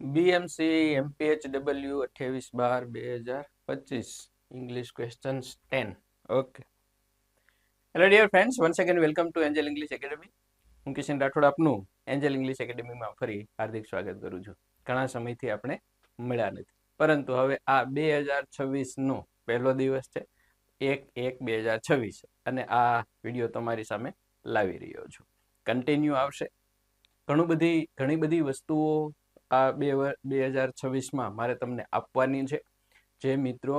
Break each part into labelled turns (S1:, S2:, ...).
S1: BMC MPHW 28/12/2025 English questions 10. Okay. Hello dear friends, once again welcome to Angel English Academy. હું કિશન રાઠોડ આપનું Angel English એકેડેમીમાં ફરી હાર્દિક સ્વાગત કરું છું. ઘણા સમયથી આપણે મળ્યા નથી, પરંતુ હવે આ 2026નો પહેલો દિવસ છે, 1/1/2026, અને આ વિડીયો તમારી સામે લાવી રહ્યો છું. કન્ટિન્યુ આવશે. ઘણી બધી વસ્તુઓ આ 2026માં મારે તમને આપવાની છે. જે મિત્રો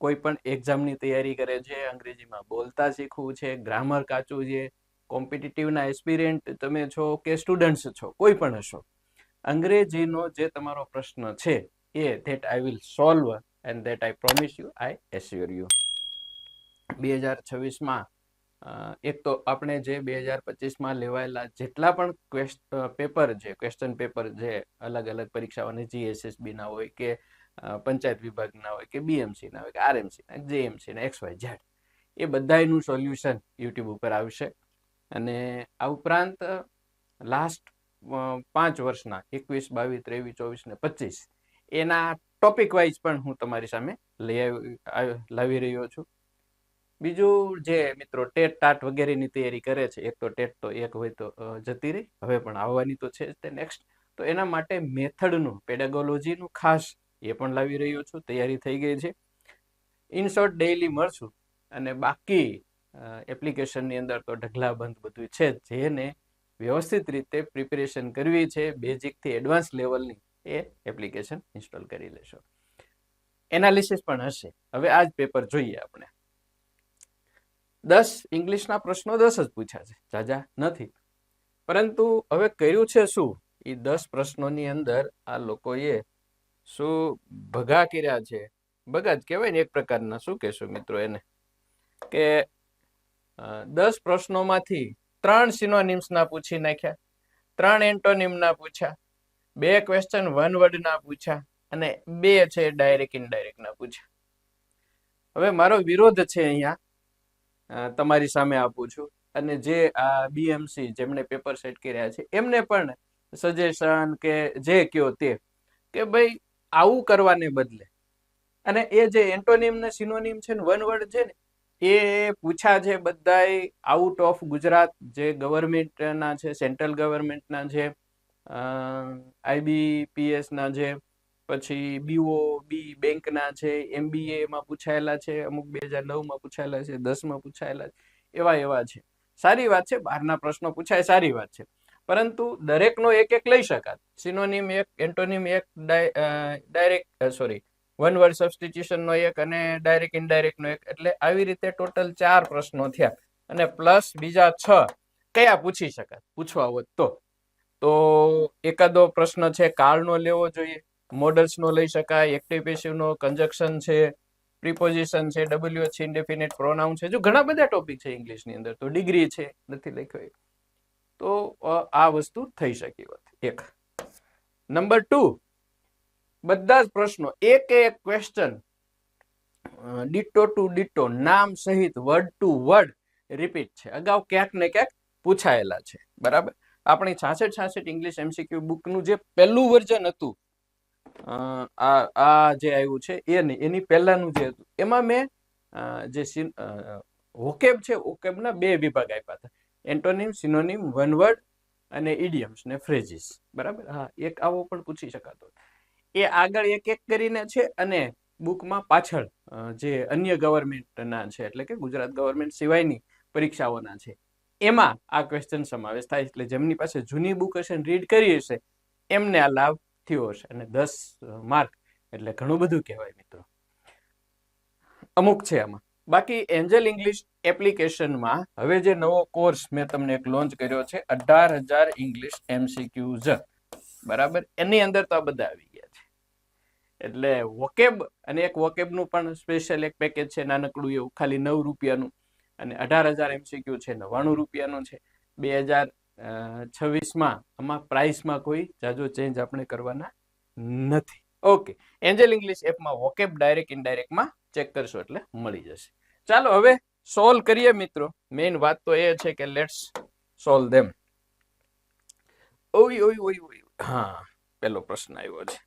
S1: કોઈ પણ એક્ઝામની તૈયારી કરે છે, અંગ્રેજીમાં બોલતા શીખવું છે, ગ્રામર કાચું છે, કોમ્પિટિટિવના એસ્પિરન્ટ તમે છો કે સ્ટુડન્ટ્સ છો, કોઈ પણ હશો, અંગ્રેજીનો જે તમારો પ્રશ્ન છે એ that I will solve and that I promise you, I assure you. 2026માં એક તો આપણે જે 2025માં લેવાયેલા જેટલા પણ પેપર છે, ક્વેશ્ચન પેપર જે અલગ અલગ પરીક્ષાઓની GSSBના હોય કે પંચાયત વિભાગના હોય કે BMCના હોય કે RMCના, JMCના, XYZ, એ બધાનું સોલ્યુશન યુટ્યુબ ઉપર આવશે. અને આ ઉપરાંત લાસ્ટ 5 વર્ષના 21, 22, 23, 24 ને 25 એના ટોપિક વાઇઝ પણ હું તમારી સામે લાવી રહ્યો છું. બીજું, જે મિત્રો ટેટ ટાટ વગેરેની તૈયારી કરે છે, એક તો ટેટ તો એક હોય તો જતી રહી, હવે પણ આવવાની તો છે જ તે નેક્સ્ટ, તો એના માટે મેથડનું, પેડાગોલોજીનું ખાસ એ પણ લાવી રહ્યો છું. તૈયારી થઈ ગઈ છે. ઇન શોર્ટ ડેઈલી મળશું, અને બાકી એપ્લિકેશનની અંદર તો ઢગલાબંધ બધું છે, જેને વ્યવસ્થિત રીતે પ્રિપેરેશન કરવી છે, બેઝિકથી એડવાન્સ લેવલની, એ એપ્લિકેશન ઇન્સ્ટોલ કરી લેશો. એનાલિસિસ પણ હશે. હવે આ જ પેપર જોઈએ આપણે. 10 ઇંગ્લિશના પ્રશ્નો 10 જ પૂછ્યા છે, જાજા નથી, પરંતુ હવે કર્યું છે શું, એ 10 પ્રશ્નોની અંદર આ લોકોએ શું ભગા કર્યા છે. ભગા જ કહેવાય ને એક પ્રકારના, શું કહેશું મિત્રો એને, કે 10 પ્રશ્નોમાંથી 3 સિનોનિમ્સના પૂછી નાખ્યા, 3 એન્ટોનિમના પૂછ્યા, 2 ક્વેશ્ચન વન વર્ડના પૂછ્યા, અને 2 છે ડાયરેક્ટ ઇનડાયરેક્ટના પૂછ્યા. હવે મારો વિરોધ છે અહીંયા તમારી સામે આપું છું, અને જે આ BMC જેમણે પેપર સેટ કર્યા છે એમને પણ સજેશન કે જે કયો તે, કે ભાઈ આવું કરવાને બદલે, અને એ જે એન્ટોનિમ ને સિનોનિમ છે ને વન વર્ડ છે ને, એ પૂછ્યા છે બધાય આઉટ ઓફ ગુજરાત, જે ગવર્મેન્ટના છે, સેન્ટ્રલ ગવર્મેન્ટના છે, IBPSના છે, પછી BOB બેંકના છે, MBAમાં પૂછાયેલા છે, અમુક 2009માં પૂછાયેલા છે, 10માં પૂછાયેલા છે, એવા છે. સારી વાત છે, બહારના પ્રશ્નો પૂછાય, સારી વાત છે, પરંતુ દરેકનો એક એક લઈ શકાત. સિનોનિમ એક, એન્ટોનિમ એક, વન વર્ડ સબસ્ટિટ્યુશનનો એક, અને ડાયરેક્ટ ઇનડાયરેક્ટનો એક, એટલે આવી રીતે ટોટલ 4 પ્રશ્નો થયા, અને પ્લસ બીજા 6 કયા પૂછી શકાત, પૂછવા હોત તો એકાદો પ્રશ્ન છે કાળનો લેવો જોઈએ, મોડલ્સનો લઈ શકાય, એક્ટિવ પેસિવનો, કંજક્શન છે, પ્રિપોઝિશન છે, WH ઇન્ડેફિનેટ પ્રોનાઉન છે, જો ઘણા બધા ટોપિક છે ઇંગ્લિશની અંદર, તો ડિગ્રી છે, નથી લખ્યો, તો આ વસ્તુ થઈ શકી હોત. એક. નંબર 2, બધા જ પ્રશ્નો એક ક્વેશ્ચન ડિટો ટુ ડિટો, નામ સહિત વર્ડ ટુ વર્ડ રિપીટ છે, અગાઉ ક્યાંક ને ક્યાંક પૂછાયેલા છે. બરાબર. આપણી 66 ઇંગ્લિશ MCQ બુકનું જે પહેલું વર્ઝન હતું, આ જે આવ્યું છે એની પહેલાનું જે હતું, એમાં મેં જે વોકેબ છે, વોકેબના 2 વિભાગ આપ્યા હતા, એન્ટોનિમ, સિનોનિમ, વન વર્ડ, અને ઇડિયમ્સ ને ફ્રેઝિસ. બરાબર. હા, એક આવો પણ પૂછી શકાતો. એ આગળ એક એક કરીને છે, અને બુકમાં પાછળ જે અન્ય ગવર્મેન્ટના છે, એટલે કે ગુજરાત ગવર્મેન્ટ સિવાયની પરીક્ષાઓના છે, એમાં આ ક્વેશ્ચન સમાવેશ થાય. એટલે જેમની પાસે જૂની બુક હશે, રીડ કરી હશે, એમને આ લાભ થયો હશે. અને 10 માર્ક એટલે ઘણું બધું કહેવાય મિત્રો. અમુક છે આમાં. બાકી એન્જલ ઇંગ્લિશ એપ્લિકેશનમાં હવે જે નવો કોર્સ મેં તમને એક લોન્ચ કર્યો છે, 18,000 ઇંગ્લિશ MCQs. બરાબર. એની અંદર તો આ બધા આવી ગયા છે. એટલે વોકેબ, અને એક વોકેબનું પણ સ્પેશિયલ એક પેકેજ છે, નાનકડું એવું, ખાલી 9 રૂપિયાનું, અને 18,000 MCQ છે, 99 રૂપિયાનું છે. 2026માં આમાં પ્રાઇસમાં કોઈ જાજો ચેન્જ આપણે કરવાના નથી. ઓકે. એન્જલ ઇંગ્લિશ એપમાં વોકેબ ડાયરેક્ટ ઇનડાયરેક્ટમાં ચેક કરશો એટલે મળી જશે. ચાલો હવે સોલ્વ કરીએ મિત્રો. મેઇન વાત તો એ છે કે લેટ્સ સોલ્વ ધેમ. હા, પહેલો પ્રશ્ન આવ્યો છે.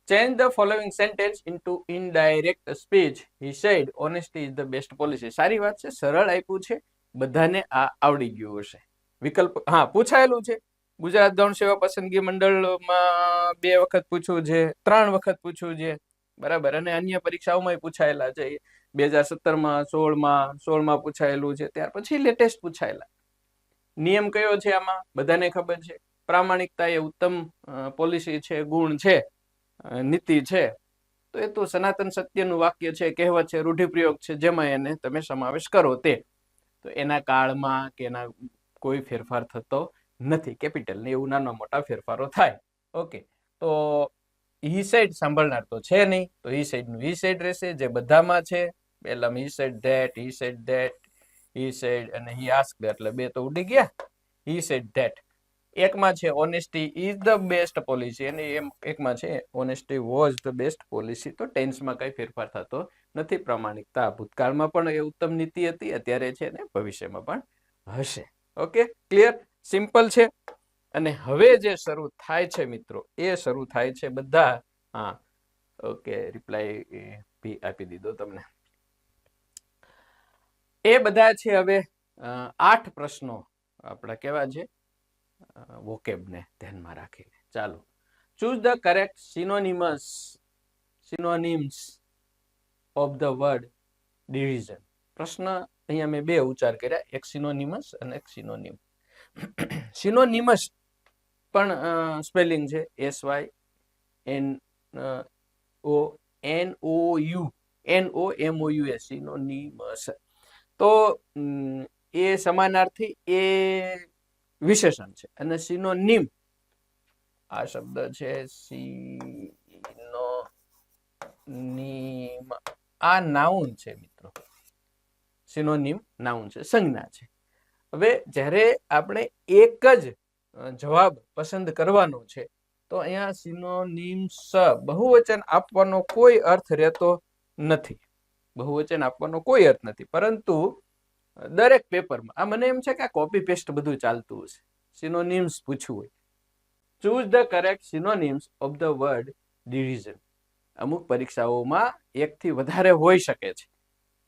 S1: Change the following sentence into indirect speech. He said honesty is the best policy. સારી વાત છે, સરળ આપ્યું છે, બધાને આ આવડી ગયું હશે. વિકલ્પ હા પૂછાયેલું છે. ગુજરાત ગૌણ સેવા પસંદગી મંડળમાં 2 વખત પૂછ્યું છે, 3 વખત પૂછ્યું છે, બરાબર. અને અન્ય પરીક્ષાઓમાં પૂછાયેલા છે. 2017માં, 16માં પૂછાયેલું છે. ત્યાર પછી લેટેસ્ટ પૂછાયેલા. નિયમ કયો છે આમાં? બધાને ખબર છે. પ્રામાણિકતા એ ઉત્તમ પોલિસી છે, ગુણ છે, નીતિ છે. તો એ તો સનાતન સત્યનું વાક્ય છે, કહેવત છે, રૂઢિપ્રયોગ છે, જેમાં એને તમે સમાવેશ કરો તે. તો એના કાળમાં કે એના કોઈ ફેરફાર થતો નથી. કેપિટલ ને એવું નાના મોટા ફેરફારો થાય. ઓકે, તો હી સાઈડ સાંભળનાર તો છે નહીં, તો હી સાઈડ નું હી સાઈડ રહેશે, જે બધામાં છે. પહેલામાં he said that, he said that, he said અને હી આસ્ક્ડ, એટલે 2 તો ઉડી ગયા. He said that. એકમાં છે honesty is the best policy, અને એકમાં છે honesty was the best policy. તો ટેન્સમાં કઈ ફેરફાર થતો નથી. પ્રામાણિકતા ભૂતકાળમાં પણ એ ઉત્તમ નીતિ હતી, અત્યારે છે ને ભવિષ્યમાં પણ હશે. ઓકે, ક્લિયર, સિમ્પલ છે. અને હવે જે શરૂ થાય છે મિત્રો, એ શરૂ થાય છે બધા. હા, ઓકે, રિપ્લાય બી આપી દીધો તમને. એ બધા છે હવે 8 પ્રશ્નો આપણા કેવા છે વોકેબને ધ્યાનમાં રાખીને. ચાલો, choose the correct synonyms of the word division. પ્રશ્ન અહીંયા મેં 2 ઉચ્ચાર કર્યા, એક સિનોનિમસ અને એક સિનોનિમ. સિનોનિમસ પણ સ્પેલિંગ છે SYNONOMOUS, સિનોનિમસ. તો એ સમાનાર્થી, એ વિશેષણ છે. અને સિનોનિમ આ શબ્દ છે સિનોનિમ, આ નાઉન છે મિત્રો. સિનોનિમ નાઉન છે, સંજ્ઞા છે. હવે જ્યારે આપણે એક જ જવાબ પસંદ કરવાનો છે, તો અહીંયા સિનોનિમ્સ બહુવચન આપવાનો કોઈ અર્થ રહેતો નથી. બહુવચન આપવાનો કોઈ અર્થ નથી. પરંતુ દરેક પેપરમાં આ મને એમ છે કે આ કોપી પેસ્ટ બધું ચાલતું હશે. સિનોનિમ્સ પૂછવું હોય, choose the correct synonyms of the word division. અમુક પરીક્ષાઓમાં 1 થી વધારે હોઈ શકે છે.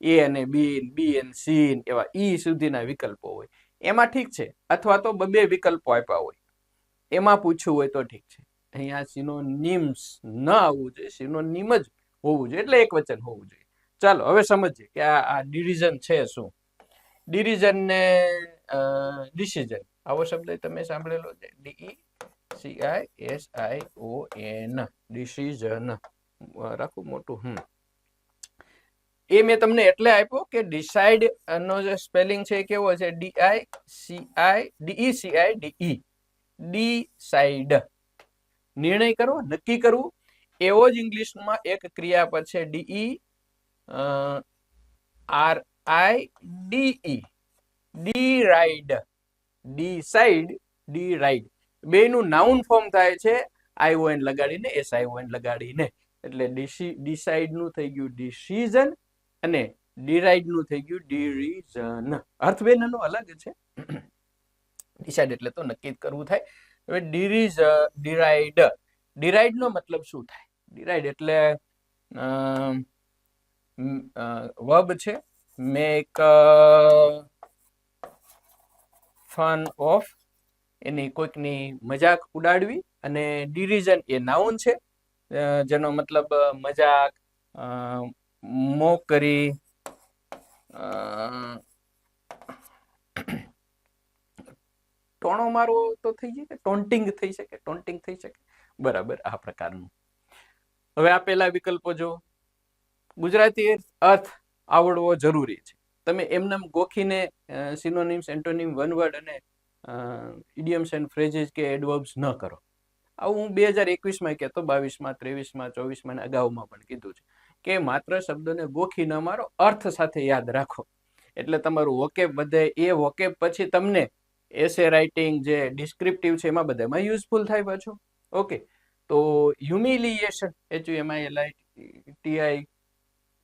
S1: એ અને બી અને સી એવા ઈ સુધીના વિકલ્પો હોય, એમાં ઠીક છે. અથવા તો 2 વિકલ્પો આપ્યા હોય, એમાં પૂછવું હોય તો ઠીક છે. અહીંયા સિનોનિમ્સ ન આવવું જોઈએ, સિનોનિમ જ હોવું જોઈએ, એટલે એક વચન હોવું જોઈએ. ચાલો હવે સમજીએ કે આ ડિવિઝન છે શું. ડિવિઝન ને ડિસિઝન, આવો શબ્દ તમે સાંભળેલો છે, DECISION, ડિસિઝન. રાખું મોટું. એ મેં તમને એટલે આપ્યો કે ડિસાઇડ નો જે સ્પેલિંગ છે એ કેવો છે, DECIDE, ડિસાઇડ. નિર્ણય કરવો, નક્કી કરવું. એવો જ ઇંગ્લિશમાં એક ક્રિયાપદ છે, DERIDE, ડીરાઇડ. ડિસાઇડ, ડીરાઇડ. બેયનું નાઉન ફોર્મ થાય છે ION લગાડીને, SION લગાડીને. એટલે ડિસાઇડ નું થઈ ગયું ડિસિઝન, અને ડિરાઇડ નું થઈ ગયું ડિરિઝન. અર્થ બેનો અલગ છે. ડિસાઇડ એટલે તો નક્કી કરવું થાય. હવે ડિરાઇડ, ડિરાઇડ નો મતલબ શું થાય? ડિરાઇડ એટલે વર્બ છે, મેક ફન ઓફ, એની કોઈકની મજાક ઉડાડવી. અને ડિરિઝન એ નાઉન છે, જેનો મતલબ મજાક, મોકરી, ટોણો મારવો તો થઈ જાય, ટોન્ટિંગ થઈ શકે, ટોન્ટિંગ થઈ શકે, બરાબર, આ પ્રકારનું. હવે આપેલા વિકલ્પો જો, ગુજરાતી અર્થ આવડવો જરૂરી છે. તમે એમને ગોખીને સિનોનિમ્સ, એન્ટોનિમ, વન વર્ડ અને ઇડિયમ્સ એન્ડ ફ્રેઝિસ કે એડવર્બ્સ ન કરો. આવું હું 2021માં કહેતો, 22માં, 23માં, 24માં અગાઉમાં પણ કીધું છે કે માત્ર શબ્દોને ગોખી ન મારો, અર્થ સાથે યાદ રાખો. એટલે તમારું વોકેબ વધે. એ વોકેબ પછી તમને એસે રાઇટિંગ, જે ડિસ્ક્રિપ્ટિવ છે, એમાં બધામાં યુઝફુલ થાય પાછું. ઓકે, તો હ્યુમિલિયેશન,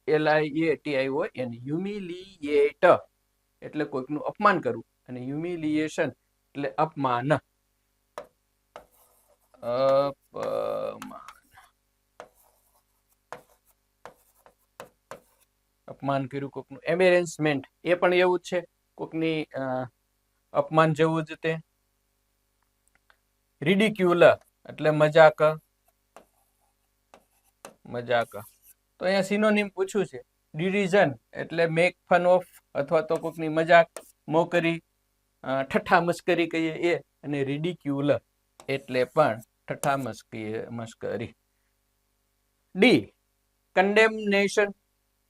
S1: HUMILITI હોય એને હ્યુમિલિયેટ એટલે કોઈકનું અપમાન કરવું, અને હ્યુમિલિયેશન એટલે અપમાન. અપમાન, અપમાન કર્યું કોકનું. એમ્બેરેસમેન્ટ એ પણ એવું જ છે, કોકની અપમાન જેવું જ તે. રિડિક્યુલર એટલે મજાક, મજાક. તો અહીંયા સિનોનિમ પૂછ્યું છે. ડિરિઝન એટલે મેક ફન ઓફ અથવા તો કોકની મજાક, મોકરી, ઠઠ્ઠા મસ્કરી કહીએ એ. અને રિડિક્યુલર એટલે પણ ઠઠ્ઠા મસ્કરી. ડી કન્ડેમનેશન,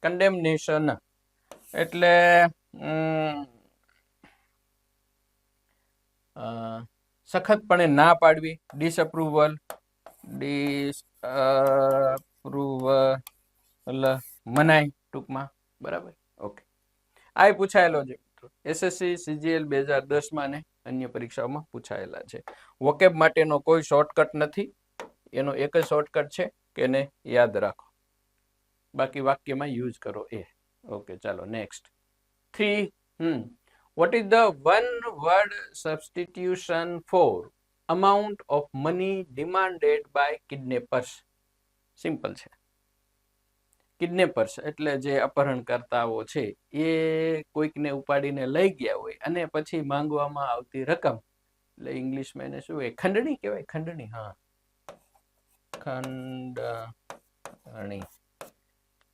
S1: કન્ડેમનેશન એટલે સખતપણે ના પાડવી, ડિસઅપ્રુવલ, ડિસઅપ્રુવલ મનાય ટૂંકમાં, બરાબર. ઓકે, આ પૂછાયેલો છે એસએસસી સીજીએલ 2010 માં ને અન્ય પરીક્ષાઓમાં પૂછાયેલા છે. વોકેબ માટેનો કોઈ શોર્ટકટ નથી, એનો એક જ શોર્ટકટ છે કે એને યાદ રાખો, બાકી વાક્યમાં યુઝ કરો એ. ઓકે, ચાલો next. 3 what is the one word substitution for amount of money demanded by kidnappers? Simple છે. કિડનેપર્સ એટલે જે અપહરણકર્તાઓ છે એ કોઈકને ઉપાડીને લઈ ગયા હોય અને પછી માંગવામાં આવતી રકમ, એટલે ઇંગ્લિશમાં એને શું કહેવાય? ખંડણી કહેવાય. ખંડણી, હા, ખંડણી.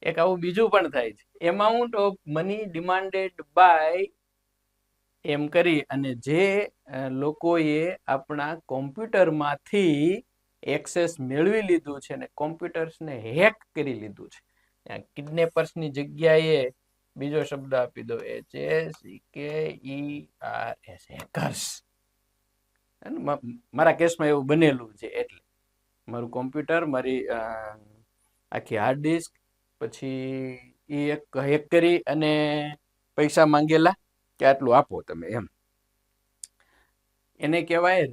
S1: એક આવું બીજું પણ થાય છે, amount of money demanded by, એમ કરી અને જે લોકોએ આપણા કોમ્પ્યુટરમાંથી એક્સેસ મેળવી લીધું છે ને કોમ્પ્યુટર્સને હેક કરી લીધું છે. કિડનેપર્સની જગ્યાએ બીજો શબ્દ આપી દો, HACKERS, હેકર્સ. મારા કેસમાં એવું બનેલું છે, એટલે મારું કોમ્પ્યુટર, મારી આખી હાર્ડ ડિસ્ક, પછી એ હેક કરી અને પૈસા માંગેલા કે આટલું આપો તમે, એમ એને કહેવાય.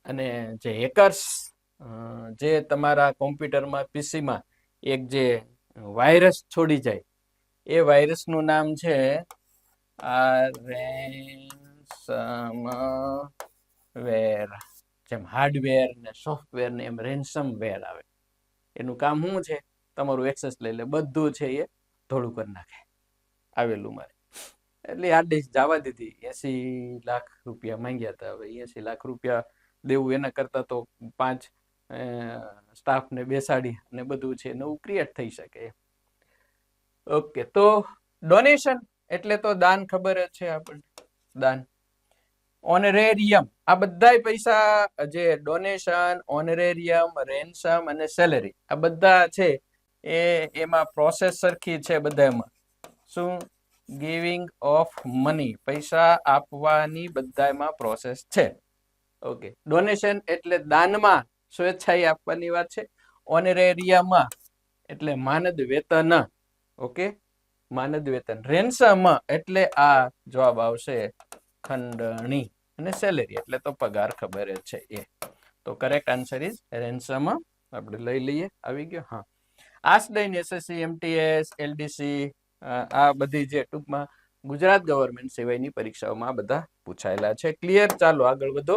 S1: અને જે હેકર્સ જે તમારા કોમ્પ્યુટરમાં, પીસીમાં એક જે વાયરસ છોડી જાય, એ વાયરસનું નામ છે રેન્સમવેર. જેમ હાર્ડવેર ને સોફ્ટવેર ને એમ રેન્સમવેર આવે. એનું કામ શું છે? તમારું એક્સેસ લઈ લે, બધું છે એ ધોળું કરી નાખે. આવેલું મારે, એટલે હાર્ડ ડિસ્ક જવા દીધી. 80 લાખ રૂપિયા માંગ્યા હતા. હવે 80 લાખ રૂપિયા દેવું એના કરતા તો 5 સ્ટાફને બેસાડી અને બધું છે નવું ક્રિએટ થઈ શકે. ઓકે, તો ડોનેશન એટલે તો દાન, ખબર જ છે આપણને, દાન. ઓનરેરિયમ, આ બધા પૈસા જે ડોનેશન, ઓનરેરિયમ, રેન્સમ અને સેલેરી, આ બધા છે એમાં પ્રોસેસ સરખી છે બધામાં. શું? ગિવિંગ ઓફ મની, પૈસા આપવાની બધામાં પ્રોસેસ છે. ઓકે, ડોનેશન એટલે દાનમાં સ્વેચ્છાએ આપવાની વાત છે. ઓનરેરિયમ એટલે માનદ વેતન. ઓકે, માનદ વેતન. રેન્સમ એટલે આ જવાબ આવશે ખંડણી. અને સેલેરી એટલે તો પગાર, ખબર જ છે એ. તો કરેક્ટ આન્સર ઇઝ રેન્સમ. આપણે લઈ લઈએ, આવી ગયો. હા, આસડેન, એસએસસી, એમટીએસ, એલડીસી, આ બધી જે ટૂંકમાં ગુજરાત ગવર્મેન્ટ સિવાયની પરીક્ષાઓમાં બધા પૂછાયેલા છે. ક્લિયર? ચાલો આગળ વધો.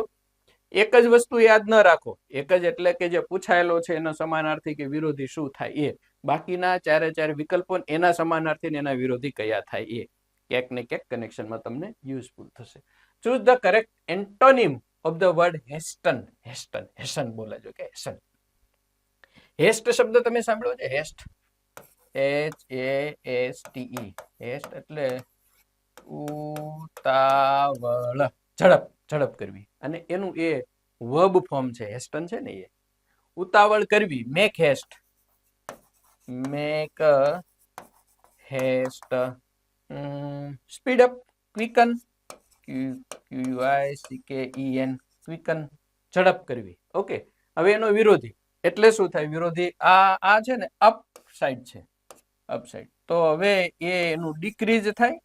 S1: એક જ વસ્તુ યાદ ન રાખો, એક જ એટલે કે જે પૂછાયેલો છે એનો સમાનાર્થી કે વિરોધી શું થાય એ. બાકીના ચારે વિકલ્પો એના સમાનાર્થી ને એના વિરોધી કયા થાય એ. ક્યાંક ને ક્યાંક કનેક્શનમાં તમને યુઝફુલ થશે. Choose the correct antonym of the word hasten. Hasten, hasten બોલાજો કે હેસન. હેસ્ટ શબ્દ તમે સાંભળ્યો છે? Heist, HASTE. હેસ્ટ એટલે ઉતાવળ, ઝડપ, ઝડપ કરવી. અને એનું એ વર્બ ફોર્મ છે, હેસ્ટન છે ને એ. ઉતાવળ કરવી, make haste, make haste. Speed up, quicken, QUICKEN, quicken, ઝડપ કરવી. ઓકે, હવે એનો વિરોધી એટલે શું થાય? વિરોધી આ છે ને અપ સાઈડ છે, અપ સાઈડ. તો હવે એનું ડિક્રીઝ થાય,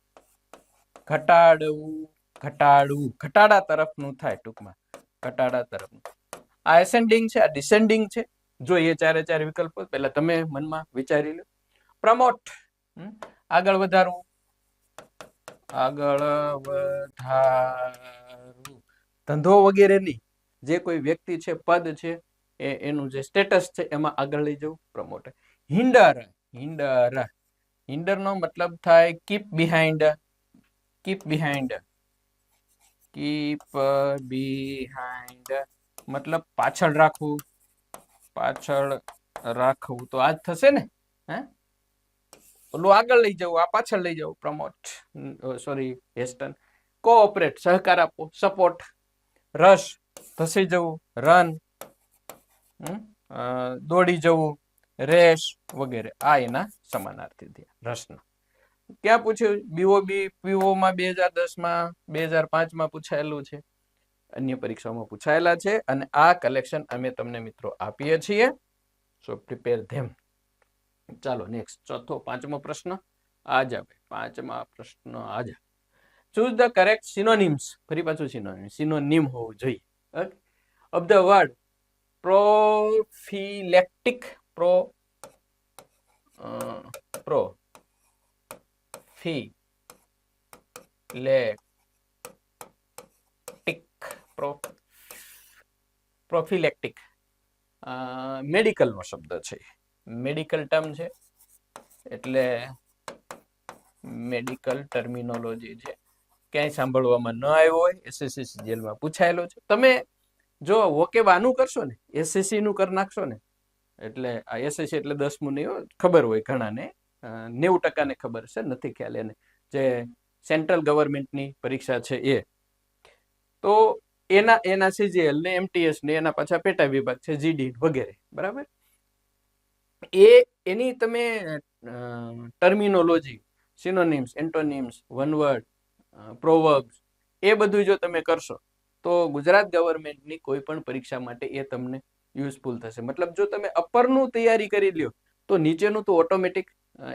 S1: ઘટાડવું, ઘટાડવું, ઘટાડા તરફનું થાય ટૂંકમાં, ઘટાડા તરફનું. આ એસેન્ડિંગ છે, આ ડિસેન્ડિંગ છે. જો એ ચારે વિકલ્પો પહેલા તમે મનમાં વિચારી લો. પ્રમોટ, આગળ વધારવું, આગળ વધારવું. ધંધો વગેરેની જે કોઈ વ્યક્તિ છે, પદ છે, એનું જે સ્ટેટસ છે એમાં આગળ લઈ જવું, પ્રમોટ. હિન્ડર, હિન્ડર, હિન્ડર નો મતલબ થાય keep behind, keep behind, keep behind મતલબ પાછળ રાખવું, પાછળ રાખવું તો આ જ થશે ને. હે, ઓલું આગળ લઈ જવું, આ પાછળ લઈ જવું, પ્રમોટ, સોરી હેસ્ટન. કોઓપરેટ, સહકાર આપવો, સપોર્ટ. રશ, ધસી જવું, રન, દોડી જવું, રેસ વગેરે, આ એના સમાનાર્થી થયા રશના. ક્યાં પૂછ્યું? બીઓબી પીઓ માં 2010 માં 2005 માં પૂછાયેલું છે, અન્ય પરીક્ષાઓમાં પૂછાયેલા છે, અને આ કલેક્શન અમે તમને મિત્રો આપીએ છીએ. સો પ્રિપેર ધેમ. ચાલો નેક્સ્ટ, ચોથો, પાંચમો પ્રશ્ન આ જ આવે. પાંચમા પ્રશ્ન આ જ. Choose the correct synonyms. ફરી પાછું સિનોનિમ, સિનોનિમ હોવું જોઈએ. Okay, of the word prophylactic, prophylactic medical નો શબ્દ છે, મેડિકલ ટર્મ છે, એટલે મેડિકલ ટર્મિનોલોજી છે. ક્યાંય સાંભળવામાં ન આવ્યો હોય, એસએસસી જેલમાં પૂછાયેલો છે. તમે જો વોકેબ આનું કરશો ને, એસએસસી નું કરી નાખશો ને, એટલે આ એસએસસી એટલે 10મું નહીં, ખબર હોય ઘણાને, 90% ને ખબર છે, નથી ખ્યાલ એને, જે સેન્ટ્રલ ગવર્મેન્ટની પરીક્ષા છે એ. તો એના સીજીએલ ને એમટીએસ ને એના પાછા પેટા વિભાગ છે, જીડી વગેરે, બરાબર. એની તમે terminology, synonyms, antonyms, one word, proverbs, એ બધું જો તમે કરશો તો ગુજરાત ગવર્મેન્ટની કોઈ પણ પરીક્ષા માટે એ તમને યુઝફુલ થશે. મતલબ જો તમે અપરનું તૈયારી કરી લ્યો તો નીચેનું તો ઓટોમેટિક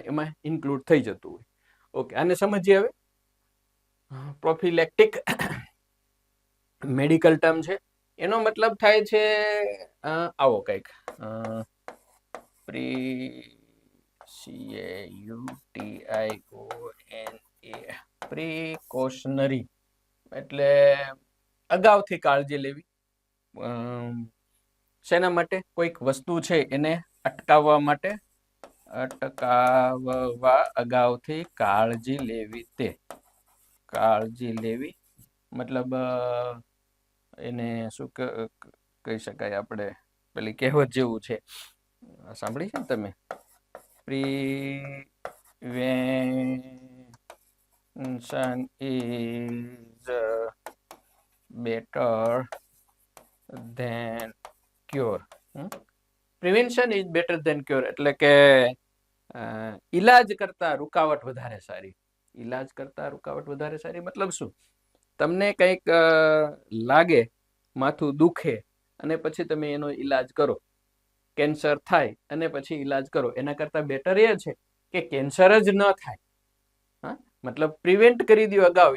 S1: એમાં ઇન્ક્લુડ થઈ જતું હોય. ઓકે, આને સમજીએ હવે. પ્રોફિલેક્ટિક મેડિકલ ટર્મ છે, એનો મતલબ થાય છે આવો કંઈક, પ્રિકોશનરી, એટલે અગાઉથી કાળજી લેવી. શેના માટે? કોઈક વસ્તુ છે એને અટકાવવા માટે, અટકાવવા અગાઉથી કાળજી લેવી, તે કાળજી લેવી. મતલબ એને શું કહી શકાય, આપણે પેલી કહેવત જેવું છે, સાંભળી છે ને તમે, prevention is better than cure. Prevention is better than cure એટલે કે ઈલાજ કરતા રૂકાવટ વધારે સારી. ઈલાજ કરતા રૂકાવટ વધારે સારી મતલબ શું? તમને કંઈક લાગે, માથું દુખે, અને પછી તમે એનો ઈલાજ કરો, કેન્સર થાય અને પછી ઈલાજ કરો, એના કરતા બેટર એ છે કે કેન્સર જ ન થાય. હા, મતલબ પ્રિવેન્ટ કરી દો અગાઉ,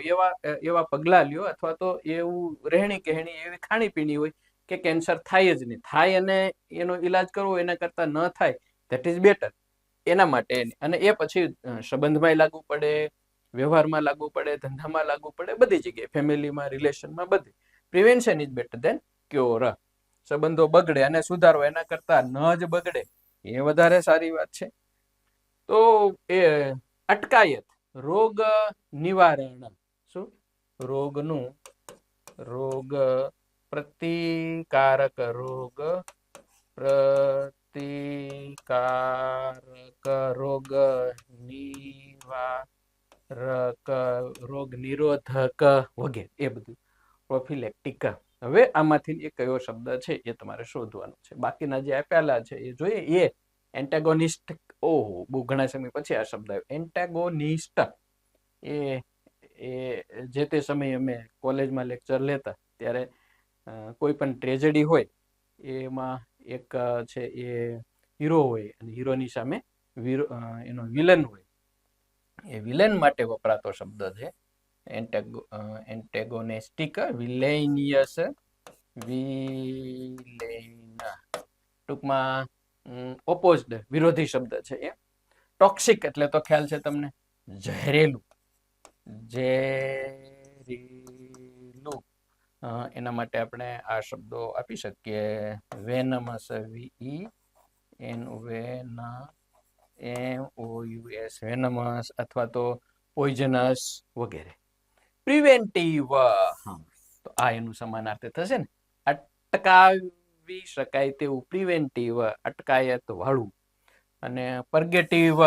S1: એવા પગલા લ્યો, અથવા તો એવું રહેણી કહેણી, એવી ખાણીપીણી હોય કે કેન્સર થાય જ નહીં, થાય અને એનો ઈલાજ કરવો, એના કરતા ન થાય, ધેટ ઇઝ બેટર. એના માટે, અને એ પછી સંબંધમાં લાગુ પડે, વ્યવહારમાં લાગુ પડે, ધંધામાં લાગુ પડે, બધી જગ્યાએ, ફેમિલીમાં, રિલેશનમાં, બધી. Prevention is better than cure. સંબંધો બગડે અને સુધારો એના કરતા ન જ બગડે એ વધારે સારી વાત છે. તો એ અટકાયત, રોગ નિવારણ, શું? રોગ પ્રતિકારક, રોગ નિવારક, રોગ નિરોધક વગેરે, એ બધું પ્રોફિલેક્ટિક. હવે આમાંથી એક કયો શબ્દ છે એ તમારે શોધવાનો છે. બાકીના જે આપેલા છે એ જોઈએ. એ એન્ટેગોનિસ્ટ, ઓહો, બહુ ઘણા સમય પછી આ શબ્દ આવ્યો, એન્ટેગોનિસ્ટ. એ જે તે સમયે અમે કોલેજમાં લેક્ચર લેતા ત્યારે કોઈ પણ ટ્રેજેડી હોય એમાં એક છે એ હીરો હોય, અને હીરોની સામે એનો વિલન હોય. એ વિલન માટે વપરાતો શબ્દ છે એન્ટેગોનિસ્ટિક, વિલેનિયસ, ટૂંકમાં ઓપોઝડ, વિરોધી શબ્દ છે એ. ટોક્સિક એટલે તો ખ્યાલ છે તમને, ઝેરેલું, એના માટે આપણે આ શબ્દો આપી શકીએ વેનમસ VENOUS વેનમસ અથવા તો પોઈઝનસ વગેરે. પ્રિવેન્ટિવ, તો આ એનું સમાનાર્થી થશે ને, અટકાવી શકાય તેવું પ્રિવેન્ટિવ, અટકાયત વાળું. અને પર્ગેટિવ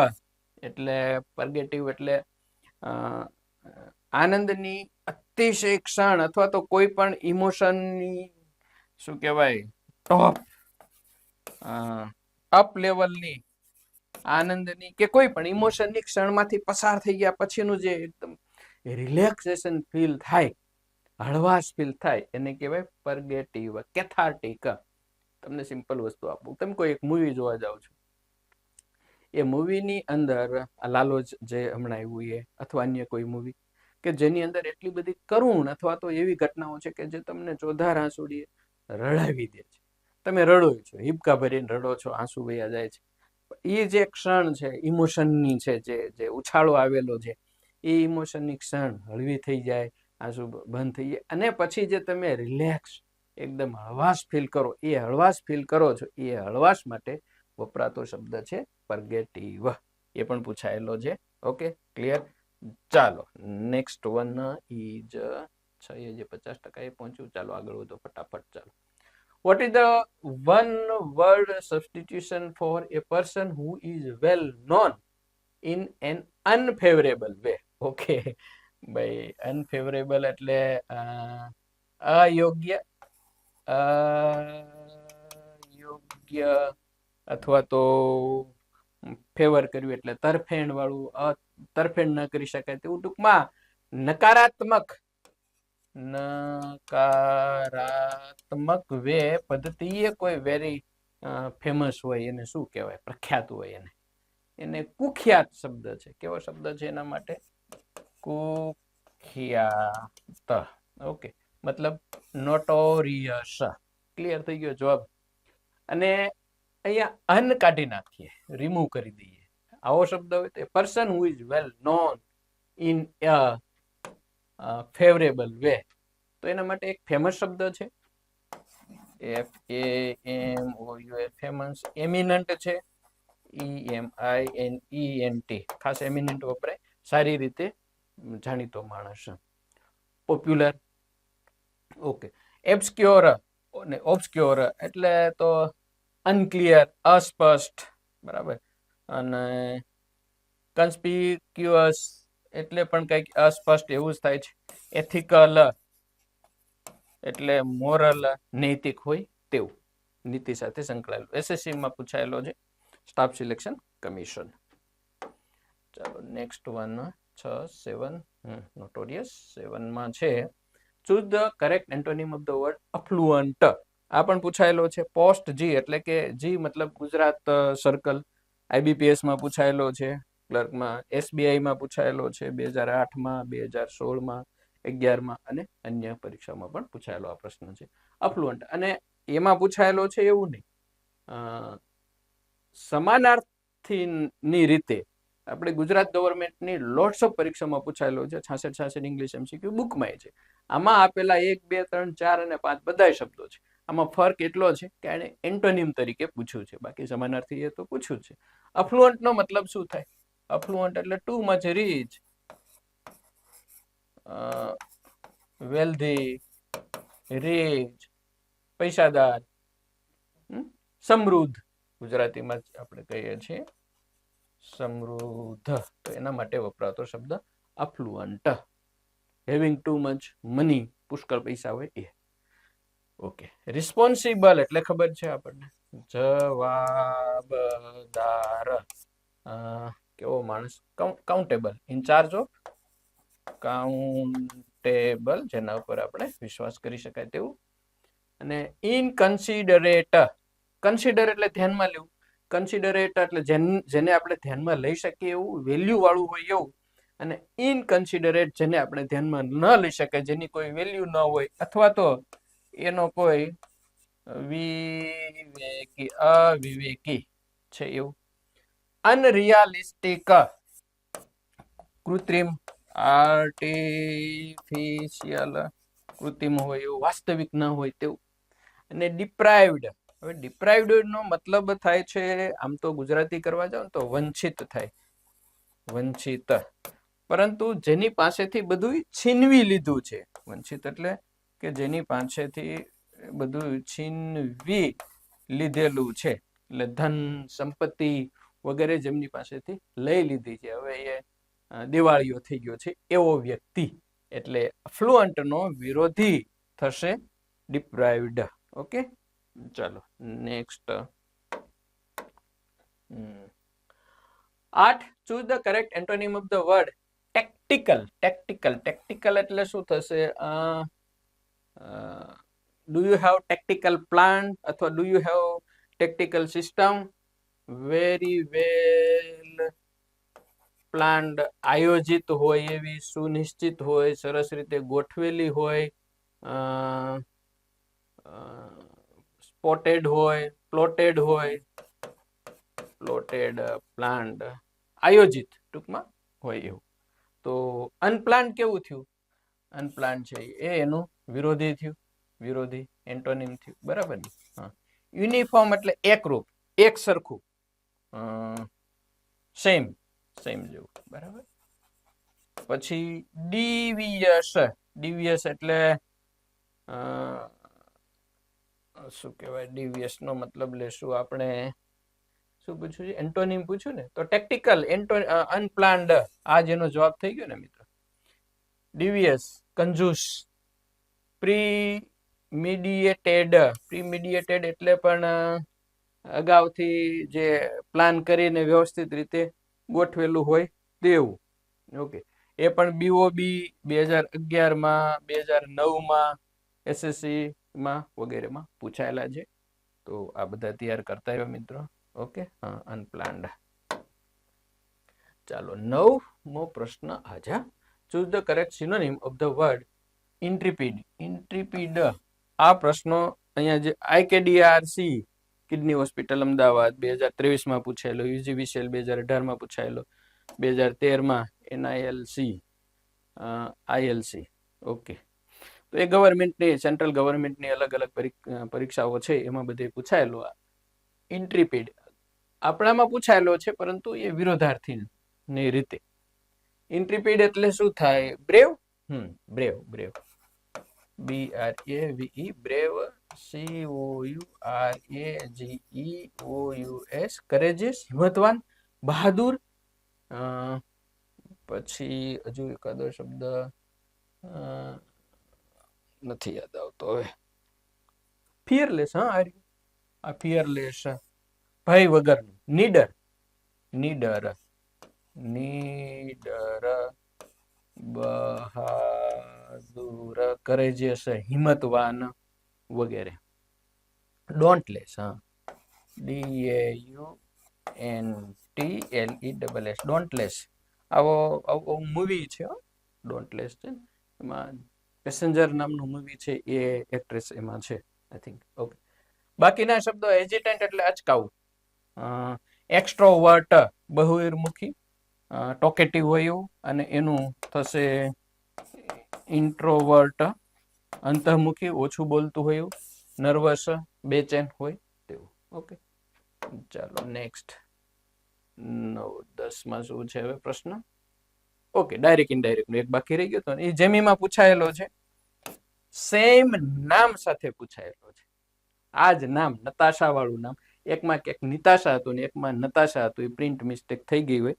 S1: એટલે આનંદની અતિશય ક્ષણ અથવા તો કોઈ પણ ઇમોશનની શું કહેવાય ટોપ અપ લેવલની આનંદની કે કોઈ પણ ઇમોશનની ક્ષણમાંથી પસાર થઈ ગયા પછીનું જે એકદમ રિલેક્સેશન ફીલ થાય, હળવાશ ફીલ થાય, એને કહેવાય પર્ગેટિવ. કેથાર્ટિક, તમને સિમ્પલ વસ્તુ આપું, તમે કોઈ એક મૂવી જોવા જાઓ છો, એ મૂવીની અંદર લાલોજ જે હમણાં આવ્યું એ અથવા અન્ય કોઈ મૂવી કે જેની અંદર એટલી બધી કરુણ અથવા તો એવી ઘટનાઓ છે કે જે તમને ચોધાર આંસુડી રડાવી દે છે. તમે રડો છો, હિબકા ભરીને રડો છો, આંસુ વયા જાય છે. એ જે ક્ષણ છે ઇમોશનની છે, જે ઉછાળો આવેલો છે, એ ઇમોશનની ક્ષણ હળવી થઈ જાય, આંસુ બંધ થઈ જાય, અને પછી જે તમે રિલેક્સ એકદમ હળવાશ ફીલ કરો, એ હળવાશ ફીલ કરો છો, એ હળવાશ માટે વપરાતો શબ્દ છે પર્ગેટિવ. એ પણ પૂછાયેલો છે. Okay, clear? ચાલો નેક્સ્ટ વન ઇઝ 50% એ પહોંચ્યું. ચાલો આગળ વધો ફટાફટ. ચાલો, what is the one word substitution for a person who is well known in an unfavorable way? Okay ભાઈ, અનફેવરેબલ એટલે અયોગ્ય, અથવા તો ફેવર કર્યું એટલે તરફેણ વાળું, તરફેણ ન કરી શકાય તેવું, ટૂંકમાં નકારાત્મક વે પદ્ધતિ એ કોઈ વેરી ફેમસ હોય એને શું કહેવાય, પ્રખ્યાત હોય એને કુખ્યાત શબ્દ છે. કેવો શબ્દ છે એના માટે? કુખ્યાત. ઓકે, મતલબ નોટોરિયસ. ક્લિયર થઈ ગયો જવાબ. અને અહીંયા અન કાઢી નાખીએ, રિમૂવ કરી દઈએ. આવો શબ્દ હોય તો person who is well known in favourable way, તો એના માટે એક ફેમસ શબ્દ છે FAMOUS, ફેમસ. એમિનન્ટ છે EMINENT, ખાસ એમિનન્ટ વપરાય, સારી રીતે જાણીતો માણસ. પોપ્યુલર. ઓકે, એબ્સ્ક્યોર અને ઓબ્સ્ક્યોર એટલે તો અનક્લિયર, અસ્પષ્ટ, બરાબર. અને કન્સ્પિક્યુઅસ એટલે પણ કંઈક અસ્પષ્ટ એવું જ થાય છે. એથિકલ એટલે મોરલ, નૈતિક હોય તેવું, નીતિ સાથે સંકળાયેલું. SSC માં પૂછાયેલો છે, સ્ટાફ સિલેક્શન કમિશન. ચાલો નેક્સ્ટ વન 7 નોટોરિયસ. 7 માં છે choose the correct antonym of the word affluent. આ પણ પૂછાયેલો છે. પોસ્ટ જી એટલે કે જી મતલબ ગુજરાત સર્કલ, IBPS માં પૂછાયેલો છે, ક્લર્કમાં, SBI માં પૂછાયેલો છે 2008માં, 2016માં, 11માં અને અન્ય પરીક્ષામાં પણ પૂછાયેલો આ પ્રશ્ન છે અફ્લુઅન્ટ. અને એમાં પૂછાયેલો છે એવું નહીં, સમાનાર્થીની રીતે આપણે ગુજરાત ગવર્મેન્ટની લોટ્સ ઓફ પરીક્ષામાં પૂછાયેલો છે. 66 ઇંગ્લિશ MCQ બુકમાં છે. આમાં આપેલા 1, 2, 3, 4 અને 5 બધા શબ્દો છે. આમાં ફરક એટલો છે કે એને એન્ટોનિમ તરીકે પૂછ્યું છે, બાકી સમાનાર્થી એ તો પૂછ્યું છે. અફ્લુઅન્ટ નો મતલબ શું થાય? અફ્લુઅન્ટ એટલે too much rich, wealthy, rich, પૈસાદાર, સમૃદ્ધ. ગુજરાતીમાં આપણે કહીએ છીએ સમૃદ્ધ. તો એના માટે વપરાતો શબ્દ અફ્લુઅન્ટ. હેવિંગ ટુ મચ મની, પુષ્કળ પૈસા હોય એ. ઓકે, રિસ્પોન્સિબલ એટલે ખબર છે આપણને, જવાબદાર, કેવો માણસ, કાઉન્ટેબલ, ઇન્ચાર્જ ઓફ, કાઉન્ટેબલ, જેના ઉપર આપણે વિશ્વાસ કરી શકાય તેવું. અને ઇનકન્સિડરેટ, કન્સિડર એટલે ધ્યાનમાં લેવું, કન્સિડરેટ એટલે જેને આપણે ધ્યાનમાં લઈ શકીએ એવું, વેલ્યુ વાળું હોય એવું. અને ઇનકન્સિડરેટ જેને આપણે ધ્યાનમાં ન લઈ શકાય, જેની કોઈ વેલ્યુ ન હોય, અથવા તો એનો કોઈ અવિવેકી છે એવું. અનરિયાલિસ્ટિક, કૃત્રિમ, આર્ટિફિશિયલ, કૃત્રિમ હોય એવું, વાસ્તવિક ન હોય તેવું. અને ડિપ્રાઇવ્ડ, હવે ડિપ્રાઇવ્ડ નો મતલબ થાય છે, આમ તો ગુજરાતી કરવા જાવ તો વંચિત થાય, વંચિત. પરંતુ જેની પાસેથી બધું છીનવી લીધું છે, વંચિત એટલે કે જેની પાસેથી બધું છીનવી લીધેલું છે, એટલે ધન સંપત્તિ વગેરે જેમની પાસેથી લઈ લીધી છે, હવે એ દિવાળીઓ થઈ ગયો છે એવો વ્યક્તિ, એટલે ફ્લુઅન્ટ નો વિરોધી થશે ડિપ્રાઇવ્ડ. ઓકે, ચાલો next. 8. Choose the correct antonym of the word tactical. Tactical, tactical એટલે શું થશે? Do you have tactical plan અથવા do you have tactical system? Very well planned, આયોજિત હોય એવી, સુનિશ્ચિત હોય, સરસ રીતે ગોઠવેલી હોય, સ્પોટેડ હોય, પ્લોટેડ હોય, પ્લોટેડ, પ્લાન્ડ, આયોજિત ટૂંકમાં હોય એવું. તો અનપ્લાન્ડ કેવું થયું? અનપ્લાન્ડ છે એ એનું વિરોધી થયું, વિરોધી એન્ટોનિમ થયું, બરાબર ને? હા. યુનિફોર્મ એટલે એકરૂપ, એક સરખું, સેમ, સેમ જેવું, બરાબર. પછી ડીવિયસ, ડીવિયસ એટલે શું કહેવાય? ડીવીએસ નો મતલબ લેશું આપણે. શું પૂછ્યું છે? એન્ટોનિમ પૂછ્યું ને, તો ટેક્ટિકલ, અનપ્લાન્ડ, આ જેનો જવાબ થઈ ગયો ને મિત્રો. ડીવીએસ, કંજૂસ. પ્રીમિડિયેટેડ, પ્રીમિડિયેટેડ એટલે પણ અગાઉથી જે પ્લાન કરીને વ્યવસ્થિત રીતે ગોઠવેલું હોય તેવું. ઓકે, એ પણ બીઓબી 2011માં, 2009માં, એસએસસી માં વગેરેમાં પૂછાયેલા છે. તો આ બધા તૈયાર કરતા રહ્યો મિત્રો. ઓકે, હા, અનપ્લાન્ડ. ચાલો 9મો પ્રશ્ન આજા. Choose the correct synonym of the word intrepid. Intrepid, આ પ્રશ્નો અહીંયા જે આઈકેડીઆરસી કિડની હોસ્પિટલ અમદાવાદ 2023માં પૂછાયેલો, યુજીવીસીએલ 2018માં પૂછાયેલો, 2013માં એનઆઈએલસી, આઈએલસી. ઓકે, તો એ ગવર્મેન્ટની, સેન્ટ્રલ ગવર્મેન્ટની અલગ અલગ પરીક્ષાઓ છે એમાં બધે પૂછાયેલો ઇન્ટ્રીપીડ. આપણામાં પૂછાયેલો છે પરંતુ એ વિરોધાર્થીની રીતે. ઇન્ટ્રીપીડ એટલે શું થાય? Brave. Brave, brave, BRAVE, brave, COURAGEOUS, કરેજિયસ, હિંમતવાન, બહાદુર. પછી હજુ એકાદો શબ્દ નથી યાદ આવતો હવે. ફિયરલેસ, હા, આ ફિયરલેસ, ભય વગરનું. નીડર, નીડર, નીડર, બહાદુર, કરેજિયસ, હિંમતવાન વગેરે. ડોન્ટલેસ, હા, DAUNTLESS, ડોન્ટલેસ. આવો મૂવી છે, ડોન્ટલેસ છે, એમાં પેસેન્જર નામનું મૂવી છે, એ એક્ટ્રેસ એમાં છે, આઈ થિંક. ઓકે, બાકીના શબ્દો હેઝિટન્ટ એટલે અચકાવું, એક્સ્ટ્રોવર્ટ બહિર્મુખી, ટોકેટિવ હોય એવું, અને એનું થશે ઇન્ટ્રોવર્ટ અંતર્મુખી, ઓછું બોલતું હોય એવું, નર્વસ બેચેન હોય તેવું. ઓકે, ચાલો નેક્સ્ટ. 9-10માં શું છે હવે પ્રશ્ન? ઓકે, ડાયરેક્ટ ઇનડાયરેક્ટ એક બાકી રહી ગયો તો એ જેમીમાં પૂછાયેલો છે, સેમ નામ સાથે પૂછાયેલો છે. આ જ નામ, નતાશા વાળું નામ, એકમાં ક્યાંક નિતાશા હતું ને એકમાં નતાશા હતું, એ પ્રિન્ટ મિસ્ટેક થઈ ગઈ હોય.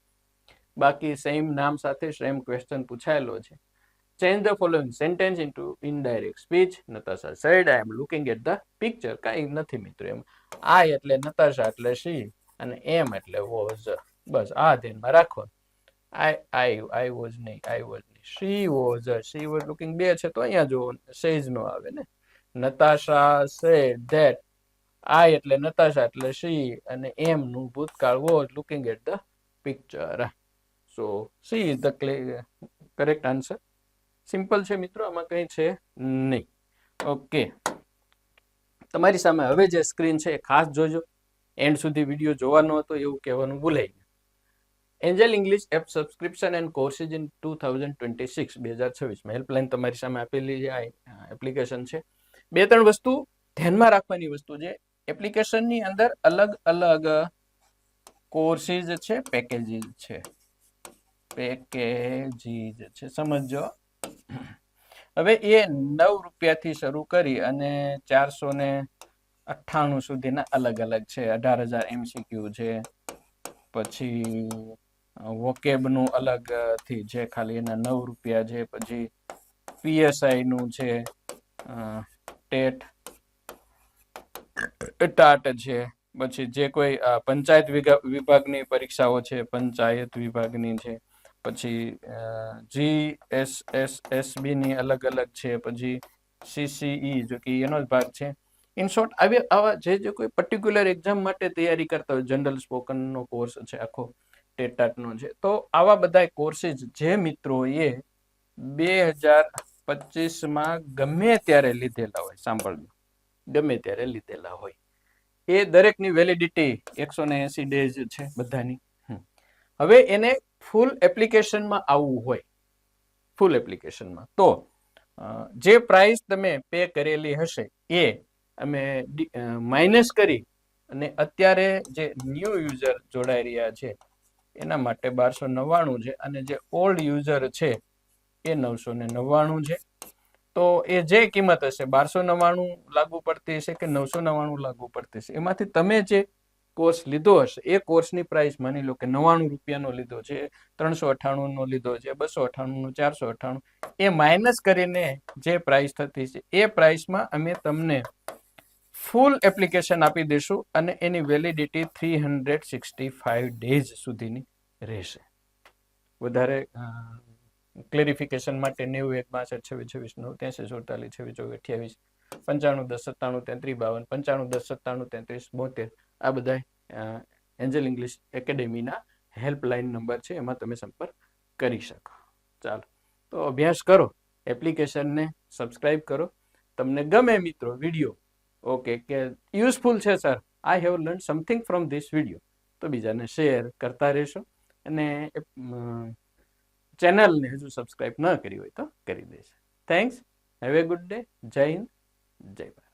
S1: બાકી સેમ નામ સાથે સેમ ક્વેશ્ચન પૂછાયેલો છે. Change the following sentence into indirect speech. Natasha said I am looking at the picture. કાંઈ નથી મિત્રો એમ. આઈ એટલે નતાશા એટલે શી, અને એમ એટલે વોઝ. બસ આ ધ્યાનમાં રાખો. આઈ વોઝ નહીં, આઈ વોઝ નહીં. શી વોઝ લુકિંગ બે છે તો અહીંયા જો સેઝ નો આવે ને. નતાશા સેડ ધેટ, આઈ એટલે નતાશા એટલે શી, અને એમ નું ભૂતકાળ was looking at the picture. So C is the correct answer. Simple છે મિત્રો, આમાં કંઈ છે નહીં. ઓકે, તમારી સામે હવે જે સ્ક્રીન છે એ ખાસ જોજો. એન્ડ સુધી વિડીયો જોવાનો હતો એવું કહેવાનું ભૂલાઈ ગયું. Angel English app subscription and courses in 2026 2026 helpline તમારી સામે આપેલી જે એપ્લિકેશન છે. 2-3 વસ્તુ ધ્યાનમાં રાખવાની વસ્તુ છે. એપ્લિકેશનની અંદર અલગ અલગ કોર્સિસ છે, પેકેજીસ છે, સમજો. હવે એ 9 રૂપિયાથી શરૂ કરી અને 498 સુધીના અલગ અલગ છે. 18,000 MCQ છે, પછી વોકેબનું અલગ થી છે, ખાલી એના 9 રૂપિયા છે. પછી PSI નું છે, ટાટ છે. પછી જે કોઈ પંચાયત વિભાગની પરીક્ષાઓ છે, પંચાયત વિભાગની છે. પછી GSSSB ની અલગ અલગ છે. પછી CCE જો કે એનો જ ભાગ છે. ઇન શોર્ટ આવા જે કોઈ પર્ટિક્યુલર એક્ઝામ માટે તૈયારી કરતા હોય, જનરલ સ્પોકનનો કોર્સ છે આખો, ટેટાટનો છે, તો આવા બધા કોર્સિસ જે મિત્રોએ 2025માં ગમે ત્યારે લીધેલા હોય, સાંભળજો, ગમે ત્યારે લીધેલા હોય, એ દરેકની વેલિડિટી 180 ડેઝ છે બધાની. હવે એને ફૂલ એપ્લિકેશનમાં આવવું હોય, ફૂલ એપ્લિકેશનમાં, તો જે પ્રાઇસ તમે પે કરેલી હશે એ અમે માઇનસ કરી અને અત્યારે જે ન્યૂ યુઝર જોડાઈ રહ્યા છે એના માટે 1299 છે, અને જે ઓલ્ડ યુઝર છે એ 999 છે. તો એ જે કિંમત હશે 1299 લાગુ પડતી હશે કે 999 લાગુ પડતી હશે, એમાંથી તમે જે કોર્સ લીધો હશે એ કોર્સની પ્રાઇસ માની લો કે 99 રૂપિયાનો લીધો છે, 398 નો લીધો છે, 298 નો, 498, એ માઇનસ કરીને જે પ્રાઇસ થતી છે એ પ્રાઇસમાં અમે તમને ફૂલ એપ્લિકેશન આપી દઈશું અને એની વેલિડિટી 365 ડેઝ સુધીની રહેશે. વધારે ક્લેરિફિકેશન માટે 91 62 26 26 9 83 46 46 28 95 10 97 33 52 95 10 97 33 72 આ બધા એન્જલ ઇંગ્લિશ એકેડેમીના હેલ્પલાઇન નંબર છે, એમાં તમે સંપર્ક કરી શકો. ચાલો, તો અભ્યાસ કરો, એપ્લિકેશનને સબસ્ક્રાઇબ કરો. તમને ગમે મિત્રો વિડીયો ઓકે કે યુઝફુલ છે sir, I have learn something from this video, તો બીજાને શેર કરતા રહેશો. અને ચેનલને હજુ સબસ્ક્રાઇબ ન કરી હોય તો કરી દેશે. Thanks. Have a good day. જય હિન્દ, જય ભારત.